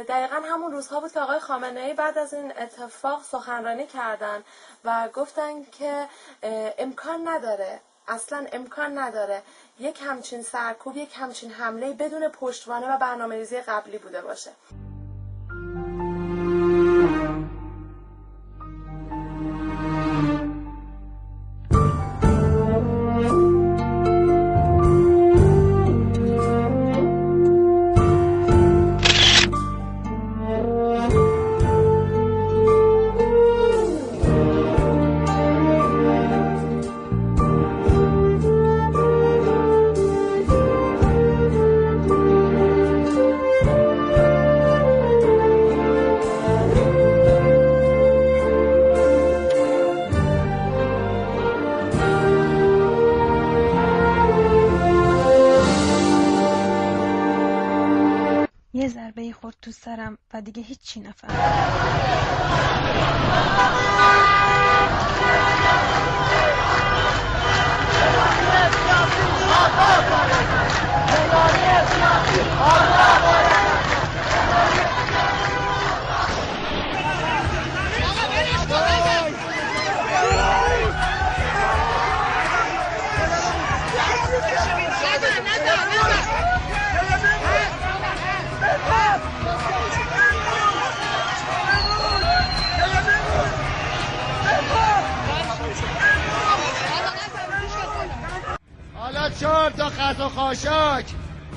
دقیقا همون روزها بود که آقای خامنه‌ای بعد از این اتفاق سخنرانی کردن و گفتن که امکان نداره، اصلا امکان نداره یک همچین سرکوب، یک همچین حمله بدون پشتوانه و برنامه‌ریزی قبلی بوده باشه. یه ضربه خورد تو سرم و دیگه هیچی نفهمیدم. حالا 4 تا خز و خاشاک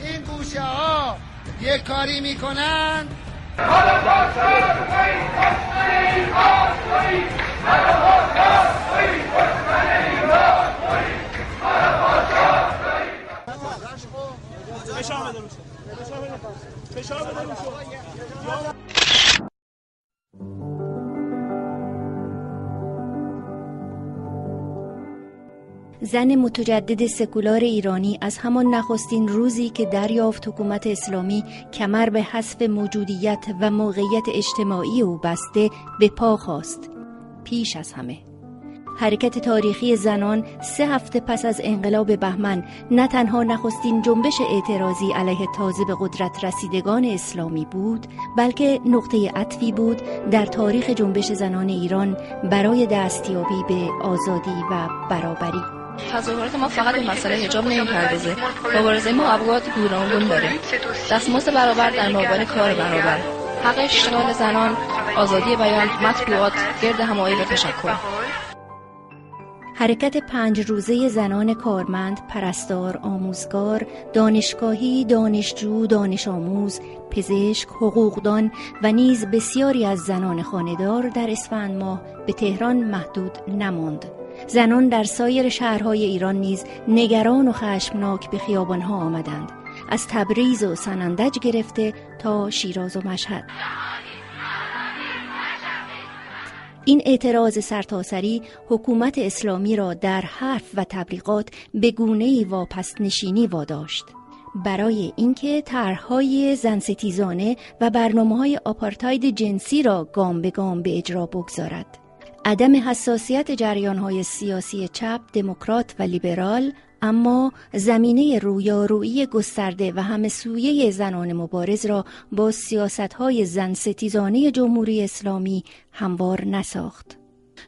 این گوشه ها یک کاری میکنن. زن متجدد سکولار ایرانی از همان نخستین روزی که دریافت حکومت اسلامی کمر به حذف موجودیت و موقعیت اجتماعی او بسته به پا خواست. پیش از همه حرکت تاریخی زنان 3 هفته پس از انقلاب بهمن نه تنها نخستین جنبش اعتراضی علیه تازه به قدرت رسیدگان اسلامی بود، بلکه نقطه عطفی بود در تاریخ جنبش زنان ایران برای دستیابی به آزادی و برابری. تظاهرات ما فقط به مسئله حجاب نمی‌پردازه. مبارزه ما ابعاد گوناگون داره. دستمزد برابر در مقابل کار برابر، حق اشتغال زنان، آزادی بیان، مطبوعات، گرد همایی و تشکر. حرکت 5 روزه زنان کارمند، پرستار، آموزگار، دانشگاهی، دانشجو، دانش آموز، پزشک، حقوقدان و نیز بسیاری از زنان خانه‌دار در اسفند ماه به تهران محدود نماند. زنان در سایر شهرهای ایران نیز نگران و خشمناک به خیابانها آمدند، از تبریز و سنندج گرفته تا شیراز و مشهد. این اعتراض سرتاسری حکومت اسلامی را در حرف و تبلیغات به گونه‌ای واپس نشینی واداشت، برای اینکه طرح‌های زنستیزانه و برنامه‌های آپارتاید جنسی را گام به گام به اجرا بگذارد. عدم حساسیت جریان‌های سیاسی چپ، دموکرات و لیبرال اما زمینه رویارویی گسترده و همه‌سویه زنان مبارز را با سیاست‌های زنستیزانه جمهوری اسلامی هموار نساخت.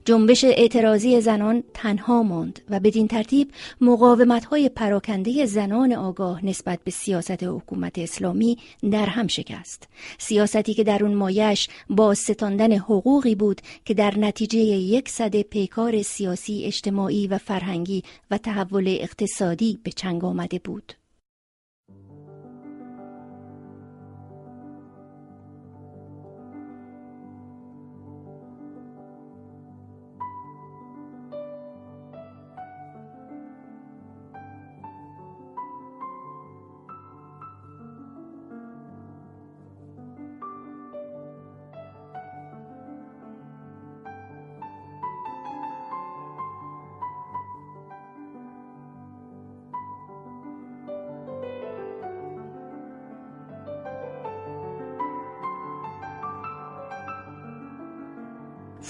جنبش اعتراضی زنان تنها ماند و بدین ترتیب مقاومت‌های پراکنده زنان آگاه نسبت به سیاست حکومت اسلامی در هم شکست. سیاستی که در اون مایش با ستاندن حقوقی بود که در نتیجه 1 سده پیکار سیاسی، اجتماعی و فرهنگی و تحول اقتصادی به چنگ آمده بود.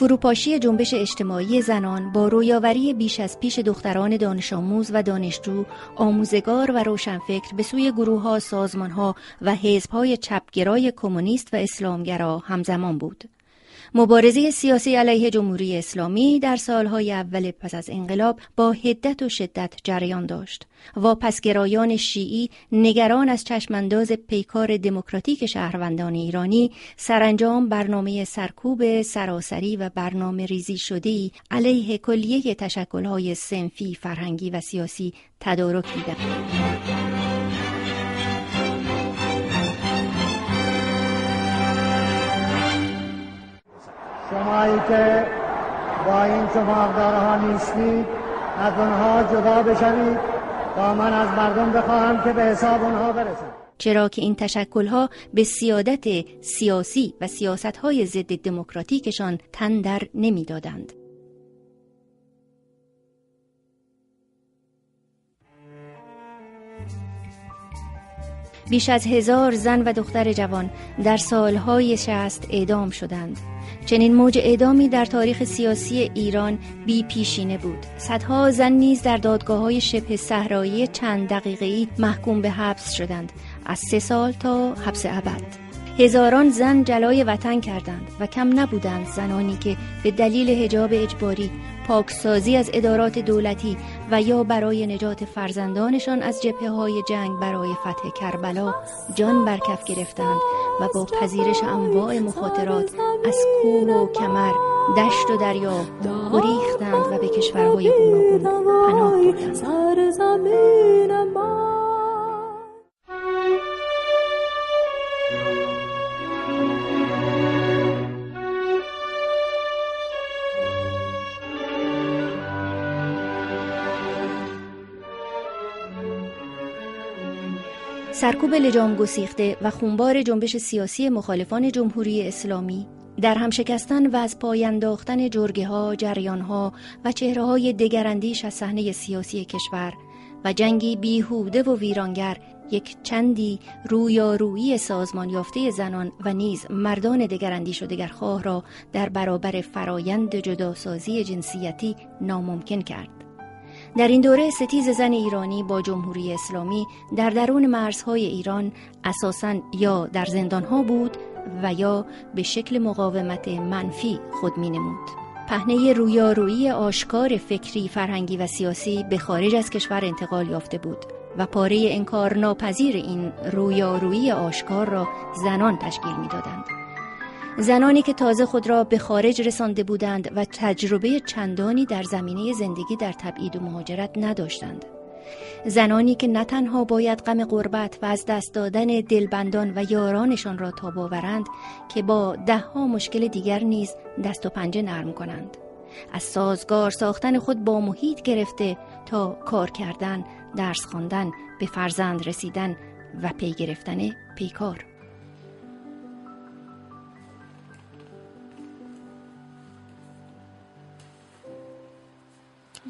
فروپاشی جنبش اجتماعی زنان با رویاوری بیش از پیش دختران دانش آموز و دانشجو، آموزگار و روشنفکر به سوی گروه‌ها، سازمان‌ها و حزب‌های چپگرای کمونیست و اسلامگرا همزمان بود. مبارزه سیاسی علیه جمهوری اسلامی در سالهای اول پس از انقلاب با حدت و شدت جریان داشت. واپسگرایان شیعی نگران از چشمانداز پیکار دموکراتیک شهروندان ایرانی سرانجام برنامه سرکوب سراسری و برنامه ریزی شده‌ای علیه کلیه تشکل‌های صنفی، فرهنگی و سیاسی تدارک دیدند. شمایی که با این چماقدارها نیستید از اونها جدا بشوید تا من از مردم بخواهم که به حساب اونها برسند. چرا که این تشکل‌ها به سیادت سیاسی و سیاست‌های ضد دموکراتیکشان تن در نمی‌دادند. بیش از 1000 زن و دختر جوان در سالهای 60 اعدام شدند. چنین موج اعدامی در تاریخ سیاسی ایران بی پیشینه بود. صدها زن نیز در دادگاه‌های شبه صحرایی چند دقیقه‌ای محکوم به حبس شدند، از 3 سال تا حبس ابد. هزاران زن جلای وطن کردند و کم نبودند زنانی که به دلیل حجاب اجباری، پاکسازی از ادارات دولتی و یا برای نجات فرزندانشان از جبهه‌های جنگ برای فتح کربلا جان بر کف گرفتند و با پذیرش انواع مخاطرات از کوه و کمر، دشت و دریا گریختند و به کشورهای گوناگون پناه بردند. سرکوب لجام گسیخته و خونبار جنبش سیاسی مخالفان جمهوری اسلامی در هم شکستن و از پای انداختن جرگه‌ها، جریان‌ها و چهره‌های دگراندیش از صحنه سیاسی کشور و جنگی بیهوده و ویرانگر یک چندی رویارویی سازمان یافته زنان و نیز مردان دگراندیش و دگرخواه را در برابر فرایند جداسازی جنسیتی ناممکن کرد. در این دوره ستیز زن ایرانی با جمهوری اسلامی در درون مرزهای ایران اساساً یا در زندانها بود و یا به شکل مقاومت منفی خود می نمود. پهنه رویارویی آشکار فکری، فرهنگی و سیاسی به خارج از کشور انتقال یافته بود و پاره انکار ناپذیر این رویارویی آشکار را زنان تشکیل می دادند. زنانی که تازه خود را به خارج رسانده بودند و تجربه چندانی در زمینه زندگی در تبعید و مهاجرت نداشتند. زنانی که نه تنها باید غم غربت و از دست دادن دلبندان و یارانشان را تاب آورند که با 10 مشکل دیگر نیز دست و پنجه نرم کنند. از سازگار ساختن خود با محیط گرفته تا کار کردن، درس خواندن، به فرزند رسیدن و پی گرفتن پیکار.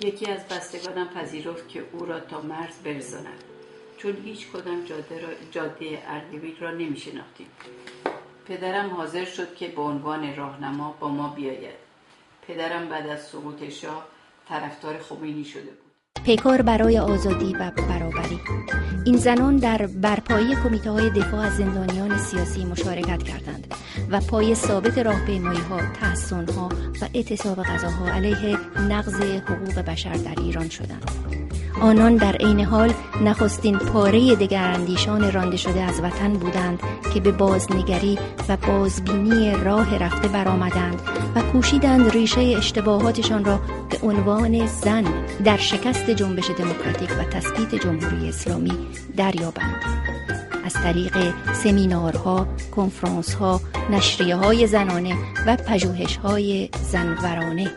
یکی از بستگانم پذیرفت که او را تا مرز برساند، چون هیچ کدام جاده اردبیل را نمی شناختیم. پدرم حاضر شد که به عنوان راهنما با ما بیاید. پدرم بعد از سقوط شاه طرفدار خمینی شده بود. پیکار برای آزادی و برابری. این زنان در برپایی کمیته‌های دفاع از زندانیان سیاسی مشارکت کردند و پای ثابت راهپیمایی‌ها، تحصن‌ها و اعتصاب غذاها علیه نقض حقوق بشر در ایران شدند. آنان در عین حال نخستین پاره دگراندیشان رانده شده از وطن بودند که به بازنگری و بازبینی راه رفته برآمدند و کوشیدند ریشه اشتباهاتشان را به عنوان زن در شکست جنبش دموکراتیک و تثبیت جمهوری اسلامی دریابند. از طریق سمینارها، کنفرانس‌ها، نشریه‌های زنانه و پژوهش‌های زنورانه.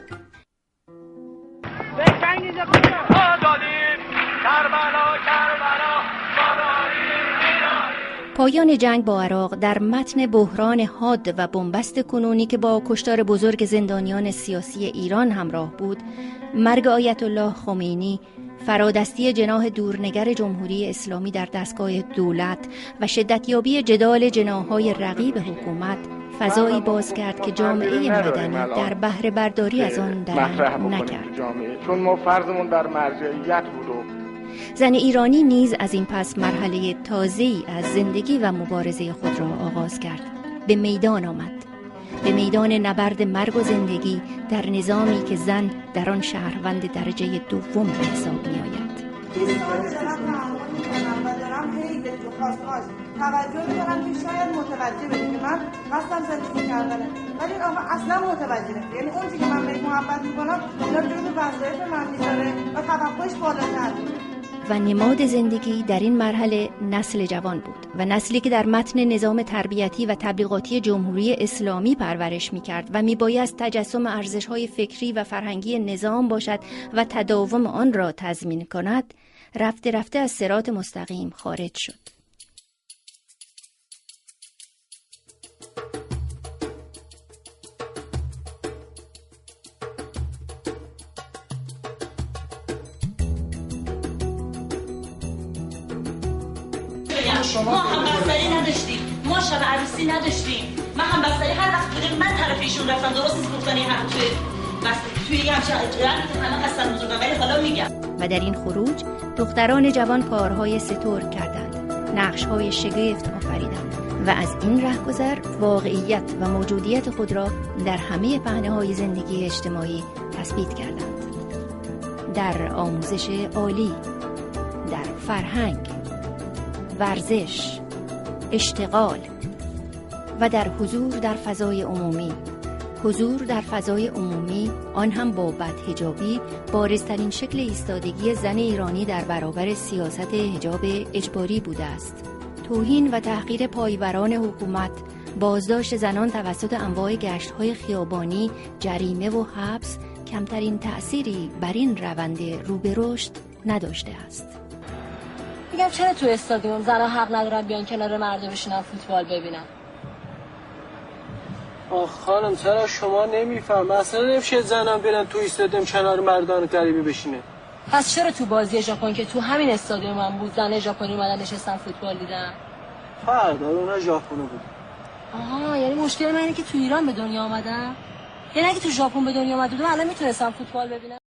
پایان جنگ با عراق در متن بحران حاد و بنبست کنونی که با کشتار بزرگ زندانیان سیاسی ایران همراه بود، مرگ آیت الله خمینی، فرادستی جناح دورنگر جمهوری اسلامی در دستگاه دولت و شدتیابی جدال جناح‌های رقیب حکومت فضایی باز کرد که جامعه مدنی در بهره برداری از آن درنگ نکرد. چون ما فرضمون در مرجعیت بود. زن ایرانی نیز از این پس مرحله تازه‌ای از زندگی و مبارزه خود را آغاز کرد. به میدان آمد. به میدان نبرد مرگ و زندگی در نظامی که زن در آن شهروند درجه دوم به حساب می آید. توجه می‌کنم که شاید متوجه بشه که من قصدم زندگی کردنه، ولی این آقا اصلا متوجه نمیشه. یعنی اون چیزی که من بهش محبت می‌کنم اینا جزو وظایف من می‌ذاره و توقعش بالاتر. و نماد زندگی در این مرحله نسل جوان بود و نسلی که در متن نظام تربیتی و تبلیغاتی جمهوری اسلامی پرورش می‌کرد و میبایست تجسم ارزش‌های فکری و فرهنگی نظام باشد و تداوم آن را تضمین کند، رفته رفته از صراط مستقیم خارج شد. ما هم بستری نداشتیم، ما شب عروسی نداشتیم. من هم بستری هر وقت بودیم من طرف ایشون رفتم. درست نیست گفتن این هم توی همچه اجرام همه هستن بزرگم، ولی حالا میگم. و در این خروج دختران جوان کارهای سترگ کردند، نقش‌های شگفت آفریدند و از این رهگذر واقعیت و موجودیت خود را در همه پهنه‌های زندگی اجتماعی تثبیت کردند. در آموزش عالی، در فرهنگ، ورزش، اشتغال و در حضور در فضای عمومی. حضور در فضای عمومی، آن هم با بدحجابی، بارزترین شکل ایستادگی زن ایرانی در برابر سیاست حجاب اجباری بوده است. توهین و تحقیر پایوران حکومت، بازداشت زنان توسط انواع گشت‌های خیابانی، جریمه و حبس کمترین تأثیری بر این روند رو به رشد نداشته است. میگم چرا تو استادیوم زنها حق ندارن بیان کنار مردم بشینن فوتبال ببینن؟ آخ خانم چرا شما نمیفهم؟ اصلا نمیشه زنم برن تو استادیوم کنار مردان غریبه بشینه. پس چرا تو بازی ژاپن که تو همین استادیوم هم بود زن ژاپنی اومدن نشستن فوتبال دیدن؟ فردا اونها ژاپنی بود. آها، یعنی مشکل من اینه که تو ایران به دنیا اومدن؟ یعنی اگه تو ژاپن به دنیا اومدن الان میتونستن فوتبال ببینن؟